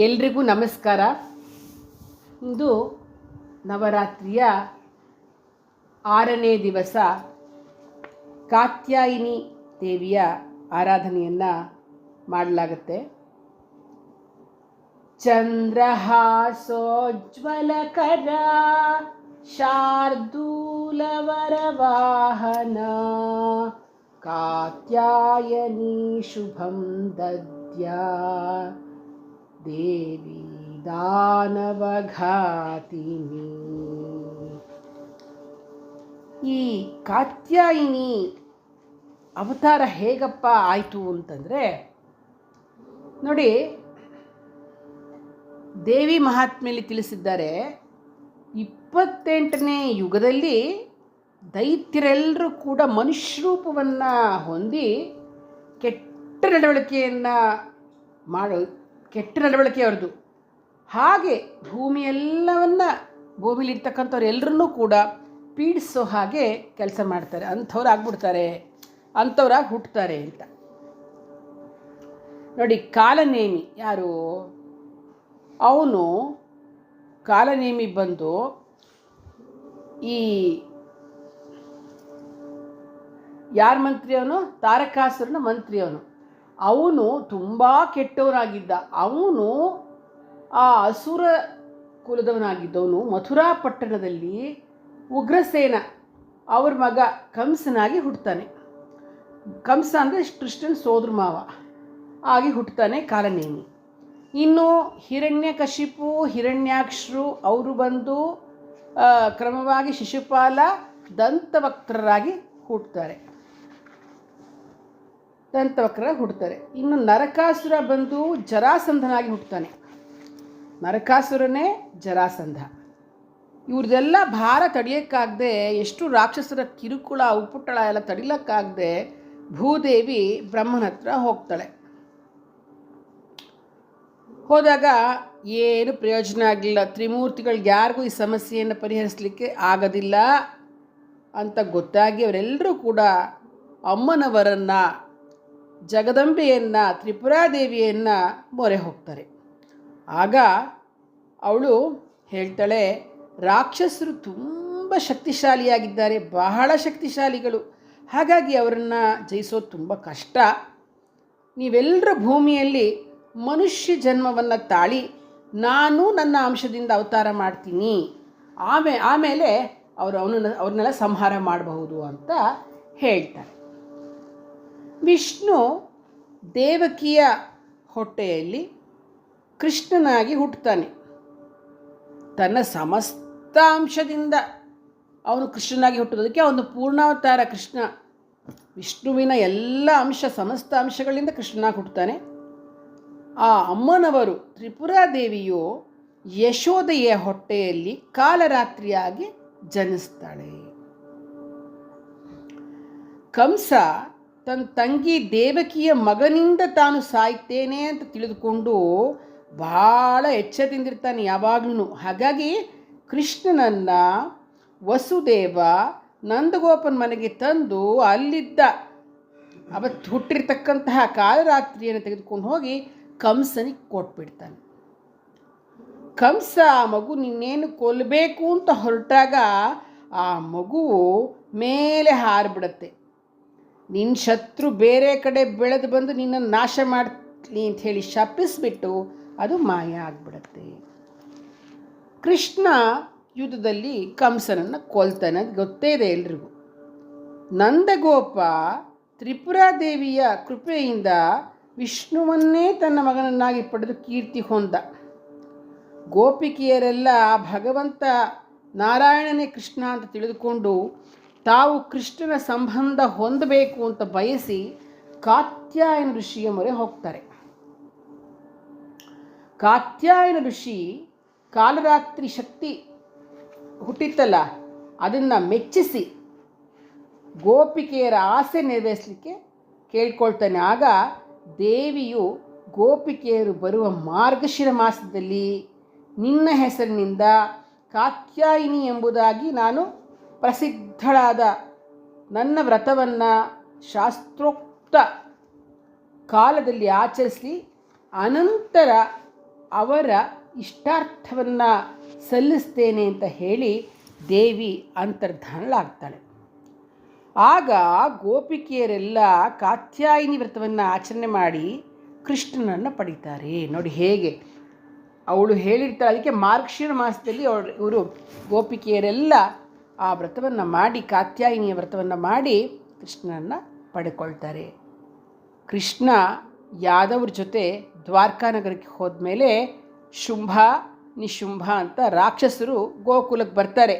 ಎಲ್ರಿಗೂ ನಮಸ್ಕಾರ. ಇಂದು ನವರಾತ್ರಿಯ 6ನೇ ದಿವಸ ಕಾತ್ಯಾಯಿನಿ ದೇವಿಯ ಆರಾಧನೆಯನ್ನು ಮಾಡಲಾಗುತ್ತೆ. ಚಂದ್ರಹಾಸೋಜ್ವಲಕರ ಶಾರ್ದೂಲವರವಾಹನ ಕಾತ್ಯಾಯನಿ ಶುಭಂ ದದ್ಯಾ ದೇವಿ ದಾನವಘಾತಿನಿ. ಈ ಕಾತ್ಯಾಯಿನಿ ಅವತಾರ ಹೇಗಪ್ಪ ಆಯಿತು ಅಂತಂದರೆ ನೋಡಿ, ದೇವಿ ಮಹಾತ್ಮೆಯಲ್ಲಿ ತಿಳಿಸಿದ್ದಾರೆ. 28ನೇ ಯುಗದಲ್ಲಿ ದೈತ್ಯರೆಲ್ಲರೂ ಕೂಡ ಮನುಷ್ಯ ರೂಪವನ್ನು ಹೊಂದಿ ಕೆಟ್ಟ ನಡವಳಿಕೆಯನ್ನು ಕೆಟ್ಟ ನಡವಳಿಕೆ ಅವ್ರದ್ದು. ಹಾಗೆ ಭೂಮಿಲಿರ್ತಕ್ಕಂಥವ್ರು ಎಲ್ಲರನ್ನೂ ಕೂಡ ಪೀಡಿಸೋ ಹಾಗೆ ಕೆಲಸ ಮಾಡ್ತಾರೆ. ಅಂಥವ್ರು ಆಗ್ಬಿಡ್ತಾರೆ, ಅಂಥವ್ರಾಗಿ ಹುಟ್ಟುತ್ತಾರೆ ಅಂತ ನೋಡಿ. ಕಾಲನೇಮಿ ಯಾರು? ಅವನು ಕಾಲನೇಮಿ ಬಂದು ಈ ಯಾರ ಮಂತ್ರಿ ಅವನು? ತಾರಕಾಸುರನ ಮಂತ್ರಿ ಅವನು. ಅವನು ತುಂಬ ಕೆಟ್ಟವನಾಗಿದ್ದ. ಅವನು ಆ ಅಸುರ ಕುಲದವನಾಗಿದ್ದವನು ಮಥುರಾ ಪಟ್ಟಣದಲ್ಲಿ ಉಗ್ರಸೇನ ಅವ್ರ ಮಗ ಕಂಸನಾಗಿ ಹುಟ್ಟುತ್ತಾನೆ. ಕಂಸ ಅಂದರೆ ಕೃಷ್ಣನ ಸೋದರ ಮಾವ ಆಗಿ ಹುಟ್ಟುತ್ತಾನೆ ಕಾಲನೇಮಿ. ಇನ್ನು ಹಿರಣ್ಯಕಶಿಪು, ಹಿರಣ್ಯಾಕ್ಷರು ಅವರು ಬಂದು ಕ್ರಮವಾಗಿ ಶಿಶುಪಾಲ, ದಂತವಕ್ರರಾಗಿ ಹುಟ್ಟುತ್ತಾರೆ. ಇನ್ನು ನರಕಾಸುರ ಬಂದು ಜರಾಸಂಧನಾಗಿ ಹುಟ್ಟುತ್ತಾನೆ. ನರಕಾಸುರನೇ ಜರಾಸಂಧ. ಇವ್ರದೆಲ್ಲ ಭಾರ ತಡೆಯೋಕ್ಕಾಗದೆ, ಎಷ್ಟು ರಾಕ್ಷಸರ ಕಿರುಕುಳ ಉಪ್ಪುಟ್ಟಳ ಎಲ್ಲ ತಡಿಲಕ್ಕಾಗದೆ ಭೂದೇವಿ ಬ್ರಹ್ಮನ ಹತ್ರ ಹೋಗ್ತಾಳೆ. ಹೋದಾಗ ಏನು ಪ್ರಯೋಜನ ಆಗಲಿಲ್ಲ. ತ್ರಿಮೂರ್ತಿಗಳಿಗೆ ಯಾರಿಗೂ ಈ ಸಮಸ್ಯೆಯನ್ನು ಪರಿಹರಿಸಲಿಕ್ಕೆ ಆಗೋದಿಲ್ಲ ಅಂತ ಗೊತ್ತಾಗಿ ಅವರೆಲ್ಲರೂ ಕೂಡ ಅಮ್ಮನವರನ್ನು, ಜಗದಂಬೆಯನ್ನು, ತ್ರಿಪುರಾದೇವಿಯನ್ನು ಮೊರೆ ಹೋಗ್ತಾರೆ. ಆಗ ಅವಳು ಹೇಳ್ತಾಳೆ, ರಾಕ್ಷಸರು ತುಂಬ ಶಕ್ತಿಶಾಲಿಯಾಗಿದ್ದಾರೆ, ಬಹಳ ಶಕ್ತಿಶಾಲಿಗಳು. ಹಾಗಾಗಿ ಅವರನ್ನು ಜಯಿಸೋದು ತುಂಬ ಕಷ್ಟ. ನೀವೆಲ್ಲರೂ ಭೂಮಿಯಲ್ಲಿ ಮನುಷ್ಯ ಜನ್ಮವನ್ನು ತಾಳಿ ನಾನು ನನ್ನ ಅಂಶದಿಂದ ಅವತಾರ ಮಾಡ್ತೀನಿ, ಆಮೇಲೆ ಅವ್ರನ್ನೆಲ್ಲ ಸಂಹಾರ ಮಾಡಬಹುದು ಅಂತ ಹೇಳ್ತಾರೆ. ವಿಷ್ಣು ದೇವಕಿಯ ಹೊಟ್ಟೆಯಲ್ಲಿ ಕೃಷ್ಣನಾಗಿ ಹುಟ್ಟುತ್ತಾನೆ. ತನ್ನ ಸಮಸ್ತ ಅಂಶದಿಂದ ಅವನು ಕೃಷ್ಣನಾಗಿ ಹುಟ್ಟೋದಕ್ಕೆ ಅವನು ಪೂರ್ಣಾವತಾರ ಕೃಷ್ಣ. ವಿಷ್ಣುವಿನ ಎಲ್ಲ ಸಮಸ್ತ ಅಂಶಗಳಿಂದ ಕೃಷ್ಣನಾಗಿ ಹುಟ್ಟುತ್ತಾನೆ. ಆ ಅಮ್ಮನವರು ತ್ರಿಪುರಾದೇವಿಯು ಯಶೋದೆಯ ಹೊಟ್ಟೆಯಲ್ಲಿ ಕಾಲರಾತ್ರಿಯಾಗಿ ಜನಿಸ್ತಾಳೆ. ಕಂಸ ತನ್ನ ತಂಗಿ ದೇವಕಿಯ ಮಗನಿಂದ ತಾನು ಸಾಯ್ತೇನೆ ಅಂತ ತಿಳಿದುಕೊಂಡು ಭಾಳ ಎಚ್ಚರದಿಂದಿರ್ತಾನೆ ಯಾವಾಗಲೂ. ಹಾಗಾಗಿ ಕೃಷ್ಣನನ್ನು ವಸುದೇವ ನಂದಗೋಪನ ಮನೆಗೆ ತಂದು ಅಲ್ಲಿದ್ದ ಅವತ್ತು ಹುಟ್ಟಿರ್ತಕ್ಕಂತಹ ಕಾಲರಾತ್ರಿಯನ್ನು ತೆಗೆದುಕೊಂಡು ಹೋಗಿ ಕಂಸನಿಗೆ ಕೊಟ್ಬಿಡ್ತಾನೆ. ಕಂಸ ಆ ಮಗು ನಿನ್ನೇನು ಕೊಲ್ಲಬೇಕು ಅಂತ ಹೊರಟಾಗ ಆ ಮಗು ಮೇಲೆ ಹಾರಿಬಿಡತ್ತೆ. ನಿನ್ನ ಶತ್ರು ಬೇರೆ ಕಡೆ ಬೆಳೆದು ಬಂದು ನಿನ್ನನ್ನು ನಾಶ ಮಾಡ್ತೀನಿ ಅಂಥೇಳಿ ಶಪಿಸ್ಬಿಟ್ಟು ಅದು ಮಾಯ ಆಗಿಬಿಡತ್ತೆ. ಕೃಷ್ಣ ಯುದ್ಧದಲ್ಲಿ ಕಂಸನನ್ನು ಕೊಲ್ತಾನೆ, ಅದು ಗೊತ್ತೇ ಇದೆ ಎಲ್ರಿಗೂ. ನಂದಗೋಪ ತ್ರಿಪುರಾದೇವಿಯ ಕೃಪೆಯಿಂದ ವಿಷ್ಣುವನ್ನೇ ತನ್ನ ಮಗನನ್ನಾಗಿ ಪಡೆದು ಕೀರ್ತಿ ಹೊಂದ. ಗೋಪಿಕೆಯರೆಲ್ಲ ಭಗವಂತ ನಾರಾಯಣನೇ ಕೃಷ್ಣ ಅಂತ ತಿಳಿದುಕೊಂಡು ತಾವು ಕೃಷ್ಣನ ಸಂಬಂಧ ಹೊಂದಬೇಕು ಅಂತ ಬಯಸಿ ಕಾತ್ಯಾಯನ ಋಷಿಯ ಮೊರೆ ಹೋಗ್ತಾರೆ. ಕಾತ್ಯಾಯನ ಋಷಿ ಕಾಲರಾತ್ರಿ ಶಕ್ತಿ ಹುಟ್ಟಿತ್ತಲ್ಲ, ಅದನ್ನು ಮೆಚ್ಚಿಸಿ ಗೋಪಿಕೆಯರ ಆಸೆ ನೆರವೇರಿಸಲಿಕ್ಕೆ ಕೇಳ್ಕೊಳ್ತಾನೆ. ಆಗ ದೇವಿಯು ಗೋಪಿಕೆಯರು ಬರುವ ಮಾರ್ಗಶಿರ ಮಾಸದಲ್ಲಿ ನಿನ್ನ ಹೆಸರಿನಿಂದ ಕಾತ್ಯಾಯಿನಿ ಎಂಬುದಾಗಿ ನಾನು ಪ್ರಸಿದ್ಧಳಾದ ನನ್ನ ವ್ರತವನ್ನು ಶಾಸ್ತ್ರೋಕ್ತ ಕಾಲದಲ್ಲಿ ಆಚರಿಸಿ ಅನಂತರ ಅವರ ಇಷ್ಟಾರ್ಥವನ್ನು ಸಲ್ಲಿಸ್ತೇನೆ ಅಂತ ಹೇಳಿ ದೇವಿ ಅಂತರ್ಧಾನಳಾಗ್ತಾಳೆ. ಆಗ ಗೋಪಿಕೆಯರೆಲ್ಲ ಕಾತ್ಯಾಯಿನಿ ವ್ರತವನ್ನು ಆಚರಣೆ ಮಾಡಿ ಕೃಷ್ಣನನ್ನು ಪಡೀತಾರೆ. ನೋಡಿ ಹೇಗೆ ಅವಳು ಹೇಳಿರ್ತಾಳೆ. ಅದಕ್ಕೆ ಮಾರ್ಗಶಿರ ಮಾಸದಲ್ಲಿ ಇವರು ಗೋಪಿಕೆಯರೆಲ್ಲ ಆ ವ್ರತವನ್ನು ಮಾಡಿ, ಕಾತ್ಯಾಯಿನಿಯ ವ್ರತವನ್ನು ಮಾಡಿ ಕೃಷ್ಣನನ್ನು ಪಡ್ಕೊಳ್ತಾರೆ. ಕೃಷ್ಣ ಯಾದವ್ರ ಜೊತೆ ದ್ವಾರಕಾನಗರಕ್ಕೆ ಹೋದ್ಮೇಲೆ ಶುಂಭ ನಿಶುಂಭ ಅಂತ ರಾಕ್ಷಸರು ಗೋಕುಲಕ್ಕೆ ಬರ್ತಾರೆ.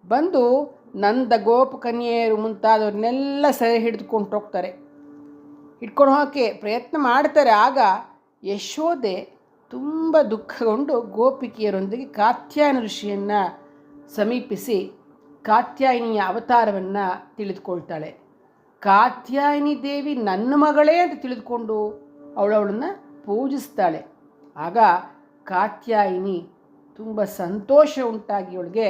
ಬಂದು ನಂದ ಗೋಪಕನ್ಯೆಯರು ಮುಂತಾದವ್ರನ್ನೆಲ್ಲ ಸೆರೆ ಹಿಡಿದುಕೊಂಡು ಹೋಗ್ತಾರೆ. ಹಿಡ್ಕೊಂಡು ಹೋಗೋಕ್ಕೆ ಪ್ರಯತ್ನ ಮಾಡ್ತಾರೆ. ಆಗ ಯಶೋದೆ ತುಂಬ ದುಃಖಗೊಂಡು ಗೋಪಿಕೆಯರೊಂದಿಗೆ ಕಾತ್ಯಾಯನ ಋಷಿಯನ್ನು ಸಮೀಪಿಸಿ ಕಾತ್ಯಾಯಿನಿಯ ಅವತಾರವನ್ನು ತಿಳಿದುಕೊಳ್ತಾಳೆ. ಕಾತ್ಯಾಯಿನಿ ದೇವಿ ನನ್ನ ಮಗಳೇ ಅಂತ ತಿಳಿದುಕೊಂಡು ಅವಳನ್ನು ಪೂಜಿಸ್ತಾಳೆ. ಆಗ ಕಾತ್ಯಾಯಿನಿ ತುಂಬ ಸಂತೋಷ ಉಂಟಾಗಿ ಅವಳಿಗೆ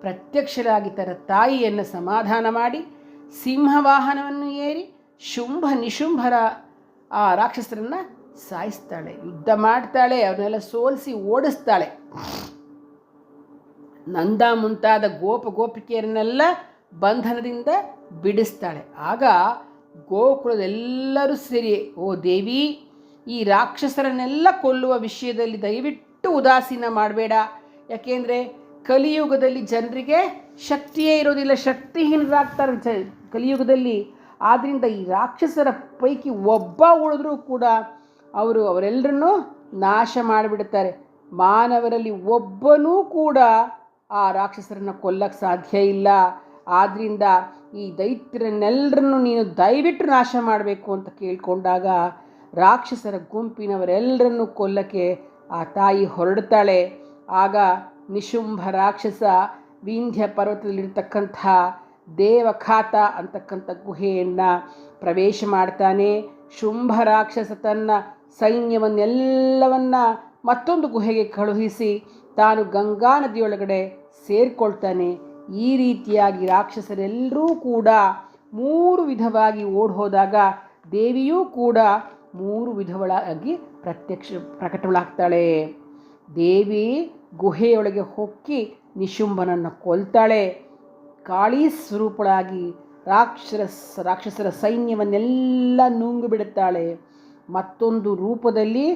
ಪ್ರತ್ಯಕ್ಷರಾಗಿ ತನ್ನ ತಾಯಿಯನ್ನು ಸಮಾಧಾನ ಮಾಡಿ ಸಿಂಹವಾಹನವನ್ನು ಏರಿ ಶುಂಭ ನಿಶುಂಭರ ಆ ರಾಕ್ಷಸರನ್ನು ಸಾಯಿಸ್ತಾಳೆ, ಯುದ್ಧ ಮಾಡ್ತಾಳೆ, ಅವನ್ನೆಲ್ಲ ಸೋಲಿಸಿ ಓಡಿಸ್ತಾಳೆ. ನಂದ ಮುಂತಾದ ಗೋಪಿಕೆಯರನ್ನೆಲ್ಲ ಬಂಧನದಿಂದ ಬಿಡಿಸ್ತಾಳೆ. ಆಗ ಗೋಕುಲದೆಲ್ಲರೂ ಸೇರಿ, ಓ ದೇವಿ, ಈ ರಾಕ್ಷಸರನ್ನೆಲ್ಲ ಕೊಲ್ಲುವ ವಿಷಯದಲ್ಲಿ ದಯವಿಟ್ಟು ಉದಾಸೀನ ಮಾಡಬೇಡ. ಯಾಕೆಂದರೆ ಕಲಿಯುಗದಲ್ಲಿ ಜನರಿಗೆ ಶಕ್ತಿಯೇ ಇರೋದಿಲ್ಲ, ಶಕ್ತಿಹೀನರಾಗ್ತಾರೆ ಕಲಿಯುಗದಲ್ಲಿ. ಆದ್ದರಿಂದ ಈ ರಾಕ್ಷಸರ ಪೈಕಿ ಒಬ್ಬ ಉಳಿದ್ರೂ ಕೂಡ ಅವರೆಲ್ಲರನ್ನೂ ನಾಶ ಮಾಡಿಬಿಡುತ್ತಾರೆ. ಮಾನವರಲ್ಲಿ ಒಬ್ಬನೂ ಕೂಡ ಆ ರಾಕ್ಷಸರನ್ನು ಕೊಲ್ಲಕ್ಕೆ ಸಾಧ್ಯ ಇಲ್ಲ. ಆದ್ದರಿಂದ ಈ ದೈತ್ಯರನ್ನೆಲ್ಲರನ್ನು ನೀನು ದಯವಿಟ್ಟು ನಾಶ ಮಾಡಬೇಕು ಅಂತ ಕೇಳಿಕೊಂಡಾಗ ರಾಕ್ಷಸರ ಗುಂಪಿನವರೆಲ್ಲರನ್ನು ಕೊಲ್ಲಕ್ಕೆ ಆ ತಾಯಿ ಹೊರಡ್ತಾಳೆ. ಆಗ ನಿಶುಂಭ ರಾಕ್ಷಸ ವಿಂಧ್ಯ ಪರ್ವತದಲ್ಲಿರ್ತಕ್ಕಂಥ ದೇವಖಾತ ಅಂತಕ್ಕಂಥ ಗುಹೆಯನ್ನು ಪ್ರವೇಶ ಮಾಡ್ತಾನೆ. ಶುಂಭ ರಾಕ್ಷಸ ತನ್ನ ಸೈನ್ಯವನ್ನೆಲ್ಲವನ್ನ ಮತ್ತೊಂದು ಗುಹೆಗೆ ಕಳುಹಿಸಿ ತಾನು ಗಂಗಾ ನದಿಯೊಳಗಡೆ ಸೇರಿಕೊಳ್ತಾನೆ. ಈ ರೀತಿಯಾಗಿ ರಾಕ್ಷಸರೆಲ್ಲರೂ ಕೂಡ 3 ವಿಧವಾಗಿ ಓಡಿ ಹೋದಾಗ ದೇವಿಯೂ ಕೂಡ 3 ವಿಧಗಳಾಗಿ ಪ್ರಕಟಗಳಾಗ್ತಾಳೆ. ದೇವಿ ಗುಹೆಯೊಳಗೆ ಹೊಕ್ಕಿ ನಿಶುಂಭನನ್ನು ಕೊಲ್ತಾಳೆ. ಕಾಳಿ ಸ್ವರೂಪಳಾಗಿ ರಾಕ್ಷಸರ ಸೈನ್ಯವನ್ನೆಲ್ಲ ನುಂಗು ಬಿಡುತ್ತಾಳೆ. ಮತ್ತೊಂದು ರೂಪದಲ್ಲಿ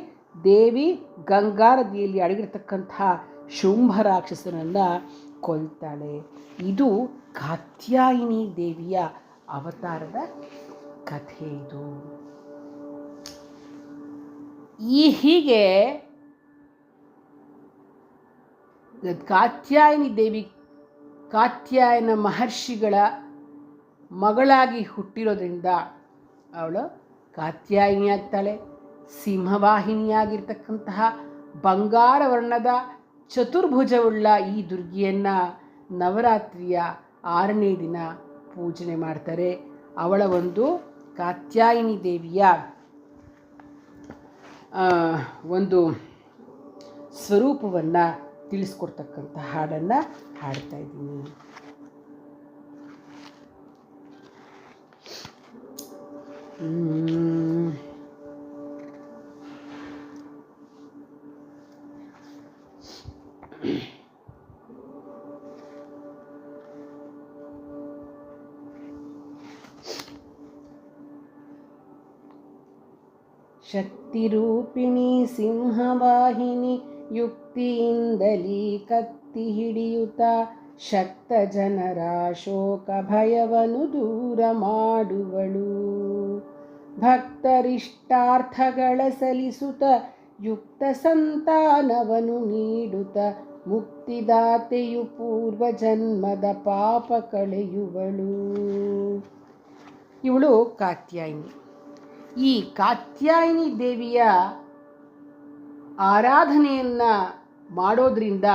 ದೇವಿ ಗಂಗಾ ನದಿಯಲ್ಲಿ ಅಡಗಿರ್ತಕ್ಕಂಥ ಶುಂಭ ರಾಕ್ಷಸನನ್ನು ಕೊಲ್ತಾಳೆ. ಇದು ಕಾತ್ಯಾಯಿನಿ ದೇವಿಯ ಅವತಾರದ ಕಥೆ. ಇದು ಹೀಗೆ ಕಾತ್ಯಾಯಿನಿ ದೇವಿ ಕಾತ್ಯಾಯನ ಮಹರ್ಷಿಗಳ ಮಗಳಾಗಿ ಹುಟ್ಟಿರೋದ್ರಿಂದ ಅವಳು ಕಾತ್ಯಾಯಿನಿ ಆಗ್ತಾಳೆ. ಸಿಂಹವಾಹಿನಿಯಾಗಿರ್ತಕ್ಕಂತಹ ಬಂಗಾರ ವರ್ಣದ ಚತುರ್ಭುಜವುಳ್ಳ ಈ ದುರ್ಗಿಯನ್ನು ನವರಾತ್ರಿಯ 6ನೇ ದಿನ ಪೂಜನೆ ಮಾಡ್ತಾರೆ. ಅವಳ ಒಂದು ಕಾತ್ಯಾಯಿನಿ ದೇವಿಯ ಒಂದು ಸ್ವರೂಪವನ್ನು ತಿಳಿಸ್ಕೊಡ್ತಕ್ಕಂಥ ಹಾಡನ್ನು ಹಾಡ್ತಾ ಇದ್ದೀನಿ. ಶಕ್ತಿರೂಪಿಣಿ ಸಿಂಹವಾಹಿನಿ ಯುಕ್ತಿಯಿಂದಲೀ ಕತ್ತಿ ಹಿಡಿಯುತ್ತ ಶಕ್ತ ಜನರ ಶೋಕ ಭಯವನ್ನು ದೂರ ಮಾಡುವಳು. ಭಕ್ತರಿಷ್ಟಾರ್ಥಗಳ ಸಲಿಸುತ್ತ ಯುಕ್ತ ಸಂತಾನವನ್ನು ನೀಡುತ್ತ ಮುಕ್ತಿದಾತೆಯು ಪೂರ್ವ ಜನ್ಮದ ಪಾಪ ಕಳೆಯುವಳು. ಇವಳು ಕಾತ್ಯಾಯಿನಿ. ಈ ಕಾತ್ಯಾಯಿನಿ ದೇವಿಯ ಆರಾಧನೆಯನ್ನು ಮಾಡೋದ್ರಿಂದ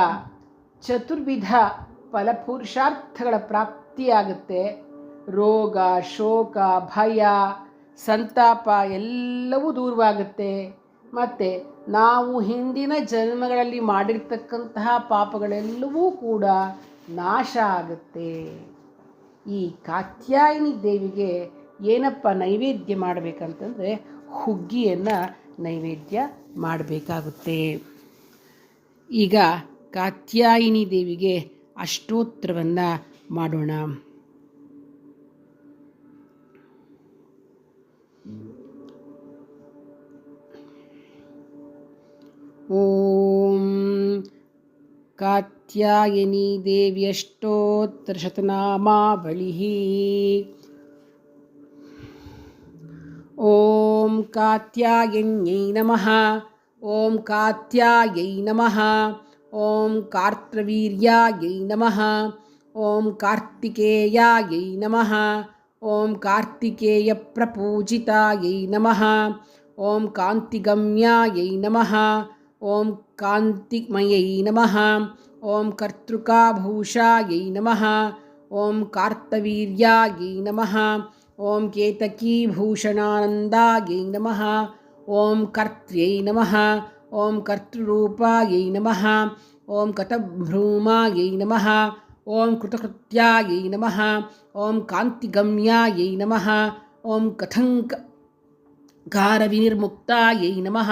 ಚತುರ್ವಿಧ ಫಲಪುರುಷಾರ್ಥಗಳ ಪ್ರಾಪ್ತಿಯಾಗುತ್ತೆ. ರೋಗ, ಶೋಕ, ಭಯ, ಸಂತಾಪ ಎಲ್ಲವೂ ದೂರವಾಗುತ್ತೆ. ಮತ್ತು ನಾವು ಹಿಂದಿನ ಜನ್ಮಗಳಲ್ಲಿ ಮಾಡಿರ್ತಕ್ಕಂತಹ ಪಾಪಗಳೆಲ್ಲವೂ ಕೂಡ ನಾಶ ಆಗುತ್ತೆ. ಈ ಕಾತ್ಯಾಯಿನಿ ದೇವಿಗೆ ಏನಪ್ಪ ನೈವೇದ್ಯ ಮಾಡಬೇಕಂತಂದರೆ ಹುಗ್ಗಿಯನ್ನು ನೈವೇದ್ಯ ಮಾಡಬೇಕಾಗುತ್ತೆ. ಈಗ ಕಾತ್ಯಾಯಿನಿ ದೇವಿಗೆ ಅಷ್ಟೋತ್ತರವನ್ನು ಮಾಡೋಣ. ಓಂ ಕಾತ್ಯಾಯಿನಿ ದೇವಿ ಅಷ್ಟೋತ್ತರಶತನಾಮಾವಳಿ. ಓಂ ಕಾತ್ಯಾಯನ್ಯೈ ನಮಃ. ಓಂ ಕಾತ್ಯಾಯೈ ನಮಃ. ಓಂ ಕಾರ್ತ್ರವೀರ್ಯಾಯೈ ನಮಃ. ಓಂ ಕಾರ್ತಿಕೇಯಾಯೈ ನಮಃ. ಓಂ ಕಾರ್ತಿಕೇಯ ಪ್ರಪೂಜಿತಾಯೈ ನಮಃ. ಓಂ ಕಾಂತಿಗಮ್ಯಾಯೈ ನಮಃ. ಓಂ ಕಾಂತಿಮಯೈ ನಮಃ. ಓಂ ಕರ್ತೃಕಾಭೂಷಾಯೈ ನಮಃ. ಓಂ ಕಾರ್ತವೀರ್ಯಾಯೈ ನಮಃ. ಓಂ ಕೇತಕೀಭೂಷಣಾನಂದಾಯೈ ನಮಃ. ಓಂ ಕರ್ತ್ರ್ಯೈ ನಮಃ. ಓಂ ಕರ್ತೃರೂಪಾಯೈ ನಮಃ. ಓಂ ಕಟಭ್ರೂಮಾಯೈ ನಮಃ. ಓಂ ಕೃತಕೃತ್ಯಾಯೈ ನಮಃ. ಓಂ ಕಾಂತಿಗಮ್ಯಾಯೈ ನಮಃ. ಓಂ ಕಥಂಕಾರವಿನಿರ್ಮುಕ್ತಾಯೈ ನಮಃ.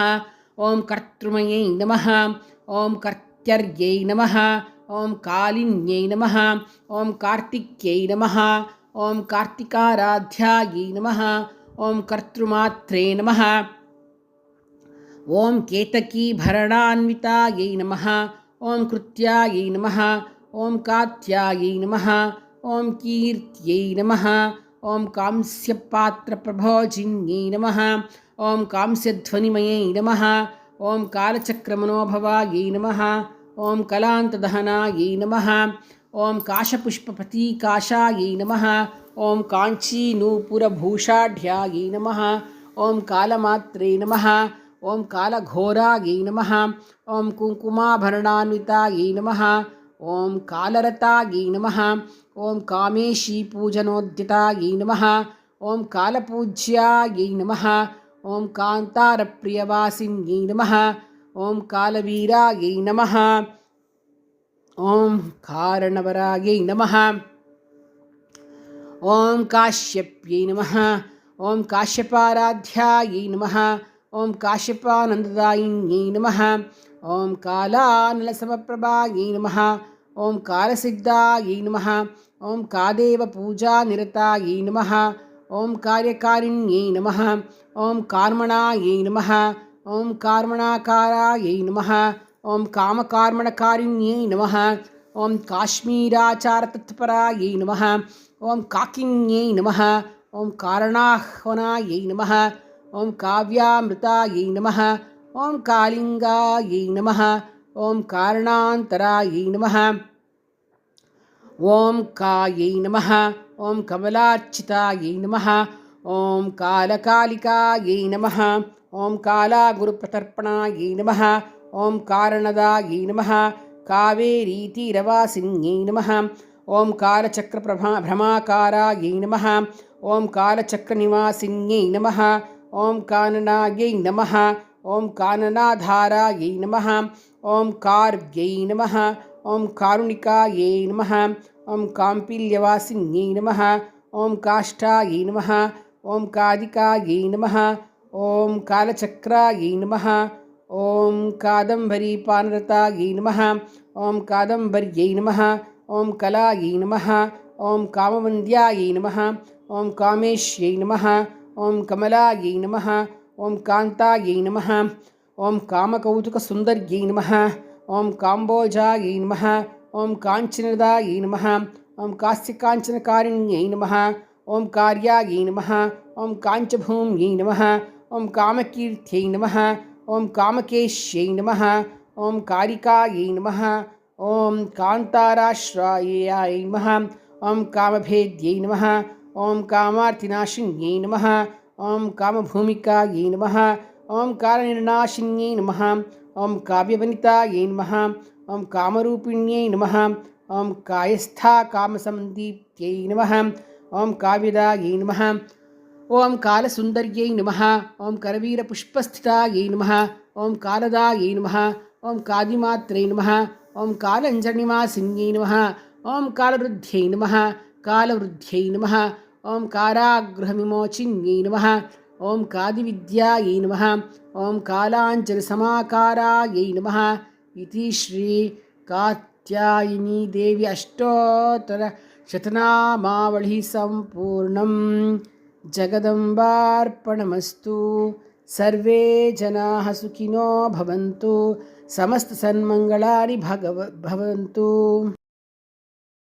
ಓಂ ಕರ್ತೃಮಯೈ ನಮಃ. ಓಂ ಕರ್ತ್ಯರ್ಯೈ ನಮಃ. ಓಂ ಕಾಲಿನ್ಯೈ ನಮಃ. ಓಂ ಕಾರ್ತಿಕ್ಯೈ ನಮಃ. ಓಂ ಕಾರ್ತಿಕಾರಾಧ್ಯಾಯೈ ನಮಃ. ಓಂ ಕರ್ತೃಮಾತ್ರೇ ನಮಃ. ಓಂ ಕೇತಕೀಭರಣಾನ್ವಿತಾಯೈ ನಮಃ. ಓಂ ಕೃತ್ಯಾಯೈ ನಮಃ. ಓಂ ಕಾತ್ಯಾಯೈ ನಮಃ. ಓಂ ಕೀರ್ತ್ಯೈ ನಮಃ. ಓಂ ಕಾಂಸ್ಯಪಾತ್ರಪ್ರಭೋಜಿನ್ಯೈ ನಮಃ. ಓಂ ಕಾಂಸ್ಯಧ್ವನಿಮಯೈ ನಮಃ. ಓಂ ಕಾಲಚಕ್ರಮನೋಭವಾಯೈ ನಮಃ. ಓಂ ಕಲಾಂತದಹನಾಯೈ ನಮಃ. ಓಂ ಕಾಶಪುಷ್ಪಪತೀಕಾಶಾಯೈ ನಮಃ. ಓಂ ಕಾಂಚೀನೂಪುರಭೂಷಾಢ್ಯಾಯೈ ನಮಃ. ಓಂ ಕಾಲಮಾತ್ರೇ ನಮಃ. ಓಂ ಕಾಲಘೋರಾಯೈ ನಮಃ. ಓಂ ಕುಂಕುಮಾಭರಣಾನ್ವಿತಾಯೈ ನಮಃ. ಓಂ ಕಾಲರತಾಯೈ ನಮಃ. ಓಂ ಕಾಮೇಶೀಪೂಜನೋದ್ಯತಾಯೈ ನಮಃ. ಓಂ ಕಾಲಪೂಜ್ಯಾಯೈ ನಮಃ. ಓಂ ಕಾಂತಾರಪ್ರಿಯವಾಸಿನ್ಯೈ ನಮಃ. ಓಂ ಕಾಲವೀರಾಯೈ ನಮಃ. ಓಂ ಕಾರಣವರಾಯೈ ನಮಃ. ಓಂ ಕಾಶ್ಯಪ್ಯೈ ನಮಃ. ಓಂ ಕಾಶ್ಯಪಾರಾಧ್ಯಾಯೈ ನಮಃ. ಓಂ ಕಾಶ್ಯಪಾನಂದದಾಯಿನ್ಯೈ ನಮಃ. ಓಂ ಕಾಲಾನಲಸಮಪ್ರಭಾಯೈ ನಮಃ. ಓಂ ಕಾಲಸಿದ್ಧಾಯೈ ನಮಃ. ಓಂ ಕಾದೇವಪೂಜಾನಿರತಾಯೈ ನಮಃ. ಓಂ ಕಾರ್ಯಕಾರಿಣ್ಯೈ ನಮಃ. ಓಂ ಕಾರ್ಮಣಾಯೈ ನಮಃ. ಓಂ ಕಾರ್ಮಣಾಕಾರಾಯೈ ನಮಃ. ಓಂ ಕಾಮಕಾರ್ಮಣಕಾರಿಣ್ಯೈ ನಮಃ. ಓಂ ಕಾಶ್ಮೀರಾಚಾರತತ್ಪರಾಯೈ ನಮಃ. ಓಂ ಕಾಕಿನ್ಯೈ ನಮಃ. ಓಂ ಕಾರಣಾಹ್ವನಾಯೈ ನಮಃ. ಓಂ ಕಾವ್ಯಾಮೃತಾಯೈ ನಮಃ. ಓಂ ಕಾಳಿಂಗಾಯೈ ನಮಃ. ಓಂ ಕಾರಣಾಂತರಾಯೈ ನಮಃ. ಓಂ ಕಾಯೈ ನಮಃ. ಓಂ ಕಮಲಾರ್ಚಿತಾಯೈ ನಮಃ. ಓಂ ಕಾಲಕಾಲಿಕಾಯೈ ನಮಃ. ಓಂ ಕಾಲಾಗುರುಪ್ರತರ್ಪಣಾಯೈ ನಮಃ. ಓಂ ಕಾರಣದಾಯೈ ನಮಃ. ಕಾವೇರೀತೀರವಾಸಿನ್ಯೈ ನಮಃ. ಓಂ ಕಾಲಚಕ್ರಭ್ರಮಾಕಾರಾಯೈ ನಮಃ. ಓಂ ಕಾಲಚಕ್ರನಿವಾಸಿನ್ಯೈ ನಮಃ. ಓಂ ಕಾನನಾಯೈ ನಮಃ. ಓಂ ಕಾನನಾಧಾರಾಯೈ ನಮಃ. ಓಂ ಕಾರ್ವ್ಯೈ ನಮಃ. ಓಂ ಕಾರುಣಿಕಾಯೈ ನಮಃ. ಓಂ ಕಾಂಪಿಲ್ಯವಾಸಿನ್ಯೈ ನಮಃ. ಓಂ ಕಾಷ್ಠಾಯೈ ನಮಃ. ಓಂ ಕಾದಿಕಾಯೈ ನಮಃ. ಓಂ ಕಾಲಚಕ್ರಾಯೈ ನಮಃ. ಓಂ ಕಾದಂಬರೀಪಾನರತಾಯೈ ನಮಃ. ಓಂ ಕಾದಂಬರ್ಯೈ ನಮಃ. ಓಂ ಕಲಾಯೈ ನಮಃ. ಓಂ ಕಾಮವಂದ್ಯಾಯೈ ನಮಃ. ಓಂ ಕಾಮೇಶ್ಯೈ ನಮಃ. ಓಂ ಕಮಲಾಯೈ ನಮಃ. ಓಂ ಕಾಂತಾಯೈ ನಮಃ. ಓಂ ಕಾಮಕೌತುಕಸುಂದರ್ಯೈ ನಮಃ. ಓಂ ಕಾಂಬೋಜಾಯೈ ನಮಃ. ಓಂ ಕಾಂಚನದಾಯೈ ನಮಃ. ಓಂ ಕಾಸ್ಯಕಾಂಚನಕಾರಿಣ್ಯೈ ನಮಃ. ಓಂ ಕಾರ್ಯಾಯೈ ನಮಃ. ಓಂ ಕಾಂಚಭೂಮ್ಯೈ ನಮಃ. ಓಂ ಕಾಮಕೀರ್ತ್ಯೈ ನಮಃ. ಓಂ ಕಾಮಕೇಶ್ಯೈ ನಮಃ. ಓಂ ಕಾರಿಕಾಯೈ ನಮಃ. ಓಂ ಕಾಂತಾರಾಶ್ರಾಯಾಯ ನಮಃ. ಓಂ ಕಾಮಭೇದ್ಯೈ ನಮಃ. ಓಂ ಕಾಮಾರ್ತಿನಾಶಿನ್ಯೈ ನಮಃ. ಓಂ ಕಾಮಭೂಮಿಕಾಯೈ ನಮಃ. ಓಂ ಕಾಲನಿರ್ನಾಶಿನ್ಯೈ ನಮಃ. ಓಂ ಕಾವ್ಯವನಿತಾಯೈ ನಮಃ. ಓಂ ಕಾಮರೂಪಿಣ್ಯೈ ನಮಃ. ಓಂ ಕಾಯಸ್ಥಾ ಕಾಮಸಂದೀಪ್ತ್ಯೈ ನಮಃ. ಓಂ ಕಾವ್ಯದಾಯೈ ನಮಃ. ಓಂ ಕಾಲಸುಂದರ್ಯೈ ನಮಃ. ಓಂ ಕರವೀರಪುಷ್ಪಸ್ಥಿತಾಯೈ ನಮಃ. ಓಂ ಕಾಲದಾಯೈ ನಮಃ. ಓಂ ಕಾದಿಮಾತ್ರೈ ನಮಃ. ಓಂ ಕಾಲಂಜನಿವಾಸಿನ್ಯೈ ನಮಃ. ಓಂ ಕಾಲವೃದ್ಧ್ಯೈ ನಮಃ. ಕಾಲವೃದ್ಧ್ಯೈ ನಮಃ. ಓಂ ಕಾರಾಗೃಹವಿಮೋಚಿನ್ಯೈ ನಮಃ. ಓಂ ಕಾದಿವಿದ್ಯಾಯೈ ನಮಃ. ಓಂ ಕಾಲಾಂಜನಸಮಾಕಾರಾಯೈ ನಮಃ. ಇತಿ ಶ್ರೀ ಕಾತ್ಯಾಯಿನಿ ದೇವಿ ಅಷ್ಟೋತ್ತರ ಶತನಾಮಾವಳಿ ಸಂಪೂರ್ಣಂ. ಜಗದಂಬಾರ್ಪಣಮಸ್ತು. ಸರ್ವೇ ಜನಾಃ ಸುಖಿನೋ ಭವಂತು. ಸಮಸ್ತ ಸನ್ಮಂಗಳಾನಿ ಭವಂತು.